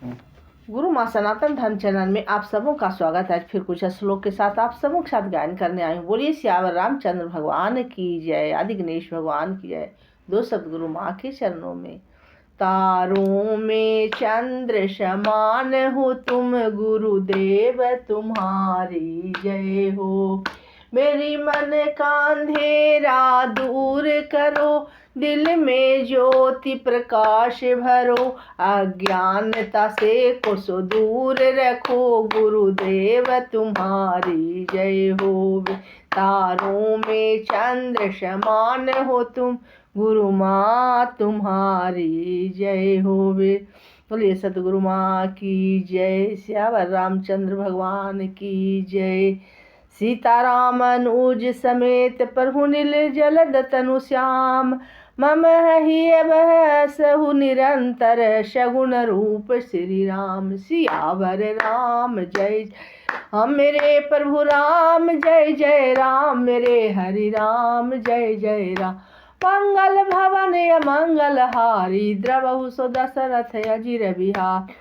गुरु माँ सनातन धर्म चैनल में आप सबों का स्वागत है। आज फिर कुछ श्लोक के साथ आप सबों के साथ गायन करने आई हूँ। बोलिए सियावर रामचंद्र भगवान की जय, आदि गणेश भगवान की जय। दो सतगुरु माँ के चरणों में। तारों में चंद्र समान हो तुम, गुरुदेव तुम्हारी जय हो। मेरी मन का अंधेरा दूर करो, दिल में ज्योति प्रकाश भरो। अज्ञानता से कोसों दूर रखो, गुरुदेव तुम्हारी जय हो। तारों में चंद्र समान हो तुम, गुरु माँ तुम्हारी जय होवे। बोलिए सतगुरु माँ की जय, सियावर रामचंद्र भगवान की जय। सीताराम अनुज समेत प्रभु निर्जल तनु श्याम, मम हिय बहसहु निरंतर सगुण रूप श्री राम। सियावर राम जय, हम मेरे प्रभु राम जय जय राम, मेरे हरि राम जय जय राम। मंगल भवन मंगल हारी, द्रवहु सो दशरथ अजिर बिहार।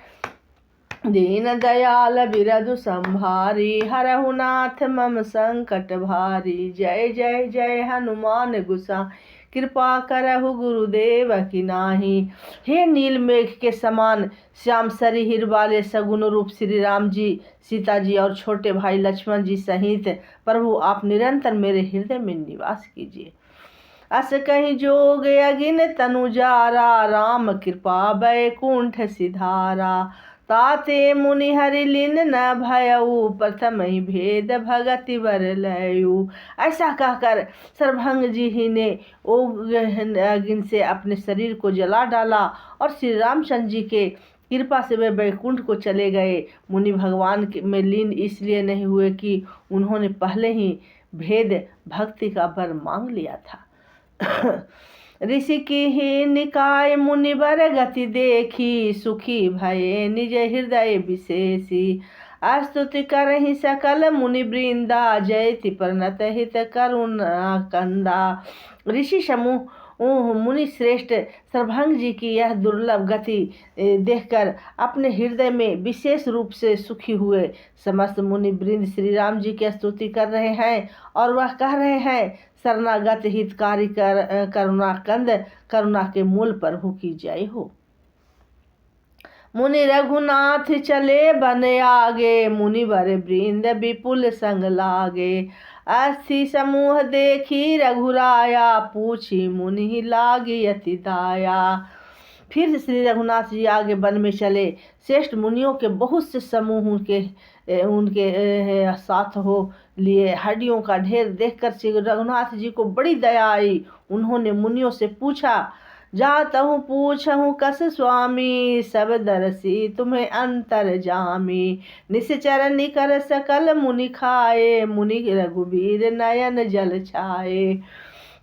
दीन दयाल बिरदु संभारी, हरहु नाथ मम संकट भारी। जय जय जय हनुमान गुसा, कृपा करहु गुरुदेव की नाही। हे नील मेघ के समान श्याम सरीहिर वाले सगुण रूप श्री राम जी, सीता जी और छोटे भाई लक्ष्मण जी सहित प्रभु आप निरंतर मेरे हृदय में निवास कीजिए। अस कहीं जोग अगिन तनु जारा, राम कृपा बैकुंठ सिधारा। ताते मुनि हरि लीन न भयऊ, प्रथम ही भेद भगति वर लयऊ। ऐसा कहकर सरभंग जी ही ने ओग अगिन से अपने शरीर को जला डाला और श्री रामचंद्र जी के कृपा से वे बैकुंठ को चले गए। मुनि भगवान में लीन इसलिए नहीं हुए कि उन्होंने पहले ही भेद भक्ति का वर मांग लिया था। ऋषि की ही निकाय मुनिवर गति देखी, सुखी भये निज हृदय विशेषी। स्तुति करहि सकल मुनि वृंदा, जयति प्रणत हित करुणा कंदा। ऋषि समूह मुनि श्रेष्ठ सरभंग जी की यह दुर्लभ गति देखकर अपने हृदय में विशेष रूप से सुखी हुए। समस्त मुनि वृंद श्री राम जी की स्तुति कर रहे हैं और वह कह रहे हैं, शरणागत हितकारी करुणा कंद, करुणा के मूल प्रभु की जय हो। मुनि रघुनाथ चले बन आगे, मुनिवर वृंद विपुल संग लागे। अस्थि समूह देखी रघुराया, पूछी मुनि लागी अति दाया। फिर श्री रघुनाथ जी आगे वन में चले। श्रेष्ठ मुनियों के बहुत से समूह उनके साथ हो लिए। हड्डियों का ढेर देखकर श्री रघुनाथ जी को बड़ी दया आई। उन्होंने मुनियों से पूछा, जातहु पूछहु कस स्वामी, सब दरसी तुम्हें अंतर जामी। निश्चर निकर सकल मुनि खाए, मुनि रघुबीर नयन जल छाए।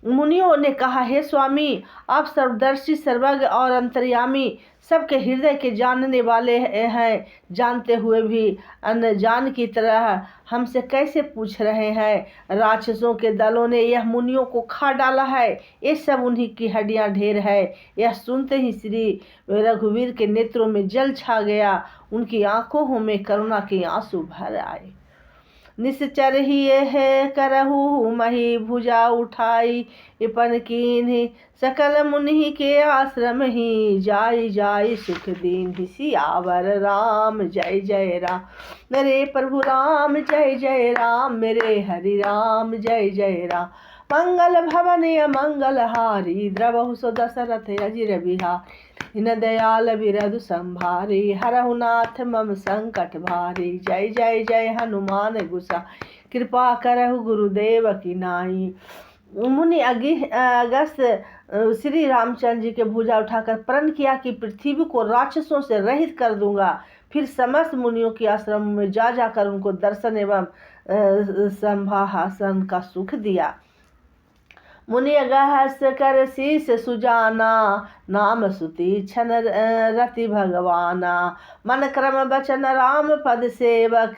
मुनियों ने कहा, हे स्वामी, आप सर्वदर्शी सर्वज्ञ और अंतर्यामी, सबके हृदय के जानने वाले हैं। जानते हुए भी अनजान की तरह हमसे कैसे पूछ रहे हैं। राक्षसों के दलों ने यह मुनियों को खा डाला है, ये सब उन्हीं की हड्डियां ढेर है। यह सुनते ही श्री रघुवीर के नेत्रों में जल छा गया। उनकी आंखों में करुणा के आंसू भर आए। निश्चर ही है करहु मही, भुजा उठाई इपन कीन्हि। सकल मुनि के आश्रम ही, जाई जाई सुख दीन्हि। सियावर राम जय जय राम, मेरे प्रभु राम जय जय राम, मेरे हरि राम जय जय राम। मंगल भवन मंगल हारी, द्रवहु सो दशरथ अजिर बिहार। दीन दयाल बिरदु संभारी, हरहु नाथ मम संकट भारी। जय जय जय हनुमान गुसा, कृपा करहु गुरुदेव की नाई। मुनि अगस्त श्री रामचंद्र जी के भुजा उठाकर प्रण किया कि पृथ्वी को राक्षसों से रहित कर दूंगा। फिर समस्त मुनियों के आश्रम में जा जाकर उनको दर्शन एवं संभाषण का सुख दिया। मुनि अगहस कर शीस सुजाना, नाम सुति छन रति भगवाना। मन क्रम बचन राम पद सेवक,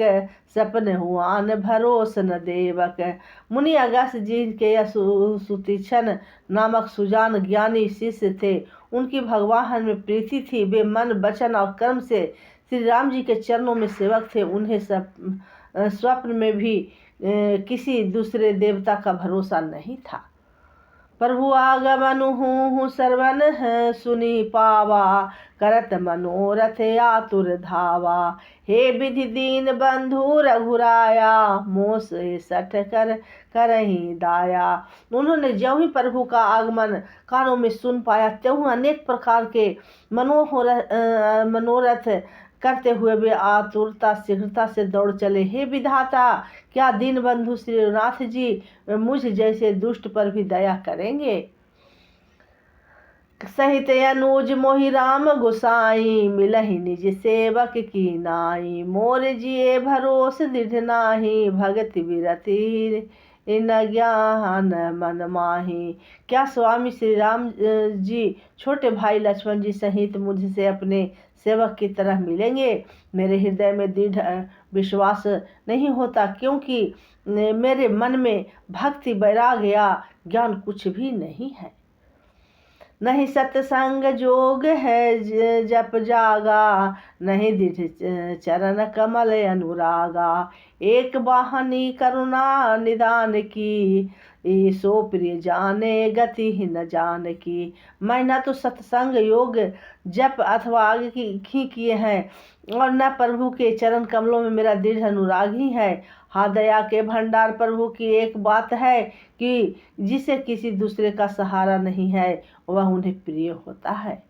सपन हुआन भरोस न देवक। मुनि अगस्त जी के सुतिछन नामक सुजान ज्ञानी शिष्य थे। उनकी भगवान में प्रीति थी। वे मन, वचन और कर्म से श्री राम जी के चरणों में सेवक थे। उन्हें स्वप्न में भी किसी दूसरे देवता का भरोसा नहीं था। प्रभु आगमन हूँ सरवन सुनी पावा, करत मनोरथ आतुर धावा। हे विधि दीन बंधु रघुराया, मोस सठ कर करही दाया। उन्होंने ज्यों ही प्रभु का आगमन कानों में सुन पाया, त्यों अनेक प्रकार के मनोरथ करते हुए वे आतुरता शीघ्रता से दौड़ चले। हे विधाता, क्या दीन बंधु श्री रघुनाथ जी मुझ जैसे दुष्ट पर भी दया करेंगे। सहित अनुज मोहि राम गोसाई, मिलहि निज सेवक की नाई। मोर जिए भरोस दृढ़ नाही, भगति विरति इन ज्ञान मन माही। क्या स्वामी श्री राम जी छोटे भाई लक्ष्मण जी सहित मुझसे अपने सेवक की तरह मिलेंगे। मेरे हृदय में दृढ़ विश्वास नहीं होता, क्योंकि मेरे मन में भक्ति, वैराग्य या ज्ञान कुछ भी नहीं है। नहीं सत्संग जोग है जप जागा, नहीं दृढ़ चरण कमल अनुरागा। एक वाहनी करुणा निदान की, सो प्रिय जाने गति ही न जान की। मैं न तो सत्संग योग जप अथवा आगे की किए हैं, और न प्रभु के चरण कमलों में मेरा दृढ़ अनुराग ही है। हाँ, दया के भंडार प्रभु की एक बात है कि जिसे किसी दूसरे का सहारा नहीं है, वह उन्हें प्रिय होता है।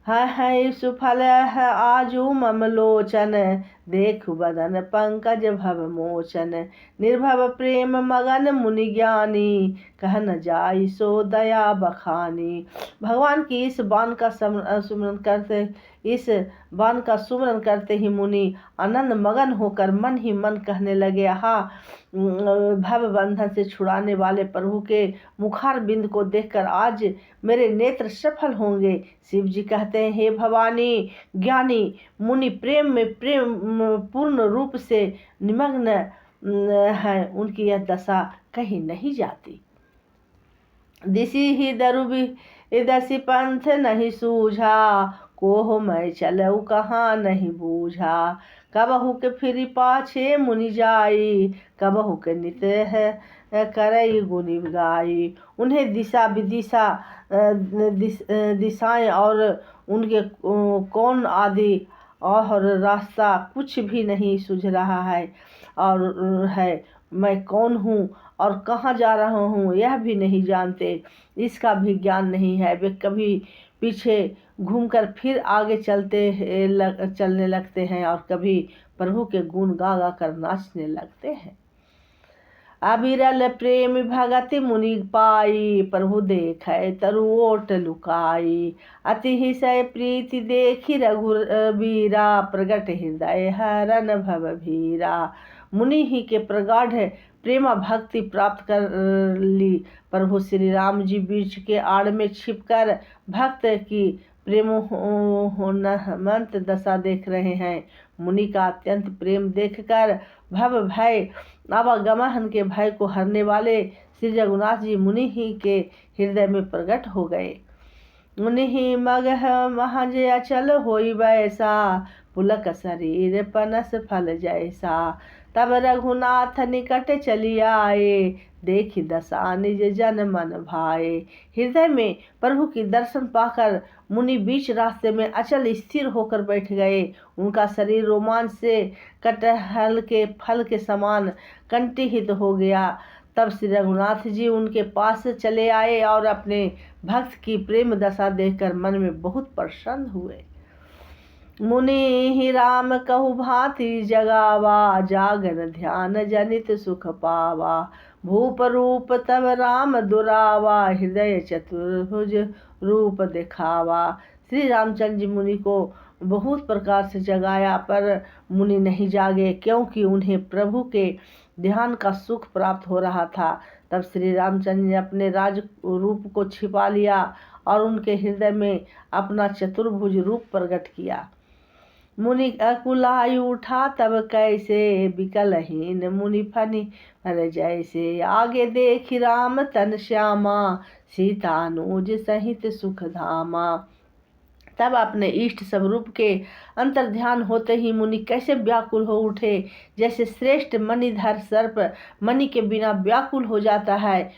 है सुफल है आजू ममलोचन, देखु बदन पंकज भव मोचन। निर्भव प्रेम मगन मुनि ज्ञानी, कह न जाई सो दया बखानी। भगवान की इस बाण का सुमरन करते ही मुनि आनंद मगन होकर मन ही मन कहने लगे, हाँ, भव बंधन से छुड़ाने वाले प्रभु के मुखार बिंद को देखकर आज मेरे नेत्र सफल होंगे। शिव जी कहते हैं, हे भवानी, ज्ञानी मुनि प्रेम में पूर्ण रूप से निमग्न है, उनकी यह दशा कहीं नहीं जाती। दिसी ही दरुबी दसी पंथ नहीं सूझा, कोह मैं चलऊ कहाँ नहीं बूझा। कबहु के फिर पाछे मुनि जाई, कबहु के नित है करई गुनि गाई। उन्हें दिशा विदिशा दिशाएं और उनके कौन आदि और रास्ता कुछ भी नहीं सूझ रहा है, और मैं कौन हूँ और कहाँ जा रहा हूँ यह भी नहीं जानते, इसका भी ज्ञान नहीं है। वे कभी पीछे घूमकर फिर आगे चलने लगते हैं, और कभी प्रभु के गुण गा गा कर नाचने लगते हैं। अविरल प्रेम भगति मुनि पाई, प्रभु देखे तरु ओट लुकाई। अति ही सय प्रीति देखी रघुबीरा, प्रगट हृदय हरन भव भीरा। मुनि ही के प्रगाढ़ प्रेमा भक्ति प्राप्त कर ली। प्रभु श्री राम जी बीच के आड़ में छिपकर भक्त की प्रेमोन्मत्त दशा देख रहे हैं। मुनि का अत्यंत प्रेम देखकर भव भय आवागमन के भय को हरने वाले श्री रघुनाथ जी मुनि ही के हृदय में प्रकट हो गए। मुनि ही मगह महज अचल होई वैसा, पुलक शरीर पनस फल जैसा। तब रघुनाथ निकट चली आए, देखी दशा निज जन मन भाए। हृदय में प्रभु की दर्शन पाकर मुनि बीच रास्ते में अचल स्थिर होकर बैठ गए। उनका शरीर रोमांच से कटहल के फल के समान कंटिहित हो गया। तब श्री रघुनाथ जी उनके पास चले आए और अपने भक्त की प्रेम दशा देखकर मन में बहुत प्रसन्न हुए। मुनि ही राम कहु भांति जगावा, जागन ध्यान जनित सुख पावा। भूप रूप तब राम दुरावा, हृदय चतुर्भुज रूप दिखावा। श्री रामचंद्र जी मुनि को बहुत प्रकार से जगाया, पर मुनि नहीं जागे, क्योंकि उन्हें प्रभु के ध्यान का सुख प्राप्त हो रहा था। तब श्री रामचंद्र ने अपने राज रूप को छिपा लिया और उनके हृदय में अपना चतुर्भुज रूप प्रकट किया। मुनि अकुलायु उठा तब कैसे, बिकलहीन मुनि फनि फन जैसे। आगे देखि राम तन श्यामा, सीतानुज सहित सुख धामा। तब अपने इष्ट स्वरूप के अंतर्ध्यान होते ही मुनि कैसे व्याकुल हो उठे, जैसे श्रेष्ठ मणिधर सर्प मणि के बिना व्याकुल हो जाता है।